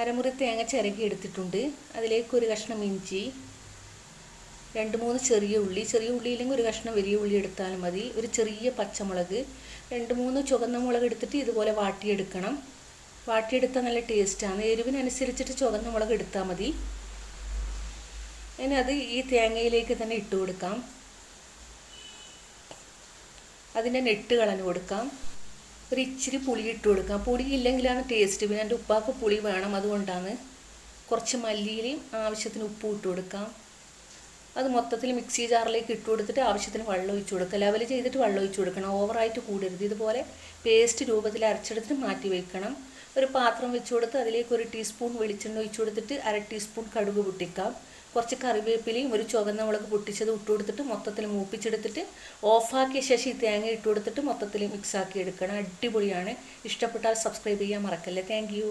അരമുറി തേങ്ങ ചിരകി എടുത്തിട്ടുണ്ട്. അതിലേക്ക് ഒരു കഷ്ണം ഇഞ്ചി, 2-3 ചെറിയ ഉള്ളി ഇല്ലെങ്കിൽ ഒരു കഷ്ണം വലിയ ഉള്ളി എടുത്താലും മതി. ഒരു ചെറിയ പച്ചമുളക്, 2-3 ചുവന്ന മുളക് എടുത്തിട്ട് ഇതുപോലെ വാട്ടിയെടുക്കണം. വാട്ടിയെടുത്താൽ നല്ല ടേസ്റ്റാണ്. എരിവിനനുസരിച്ചിട്ട് ചുവന്ന മുളക് എടുത്താൽ മതി. ഇനി അത് ഈ തേങ്ങയിലേക്ക് തന്നെ ഇട്ട് കൊടുക്കാം. അതിൻ്റെ നെട്ട് കളഞ്ഞു കൊടുക്കാം. ഒരു ഇച്ചിരി പുളി ഇട്ട് കൊടുക്കാം. പുളി ഇല്ലെങ്കിലാണ് ടേസ്റ്റ്. പിന്നെ എൻ്റെ ഉപ്പാക്ക് പുളി വേണം, അതുകൊണ്ടാണ്. കുറച്ച് മല്ലിയിലയും ആവശ്യത്തിന് ഉപ്പും ഇട്ട് കൊടുക്കാം. അത് മൊത്തത്തിൽ മിക്സി ജാറിലേക്ക് ഇട്ട് കൊടുത്തിട്ട് ആവശ്യത്തിന് വെള്ളം ഒഴിച്ച് കൊടുക്കുക. ലെവൽ ചെയ്തിട്ട് വെള്ളം ഒഴിച്ച് കൊടുക്കണം. ഓവറായിട്ട് കൂടരുത്. ഇതുപോലെ പേസ്റ്റ് രൂപത്തിൽ അരച്ചെടുത്തിട്ട് മാറ്റി വയ്ക്കണം. ഒരു പാത്രം വെച്ച് കൊടുത്ത് അതിലേക്ക് 1 ടീസ്പൂൺ വെളിച്ചെണ്ണ ഒഴിച്ച് കൊടുത്തിട്ട് 1/2 ടീസ്പൂൺ കടുക് പൊട്ടിക്കാം. കുറച്ച് കറിവേപ്പിലയും ഒരു ചുവന്ന മുളക് പൊട്ടിച്ചത് ഇട്ട് കൊടുത്തിട്ട് മൊത്തത്തിൽ മൂപ്പിച്ചെടുത്തിട്ട് ഓഫാക്കിയ ശേഷം ഈ തേങ്ങ ഇട്ട് കൊടുത്തിട്ട് മൊത്തത്തിൽ മിക്സാക്കി എടുക്കണം. അടിപൊളിയാണ്. ഇഷ്ടപ്പെട്ടാൽ സബ്സ്ക്രൈബ് ചെയ്യാൻ മറക്കല്ലേ. Thank you.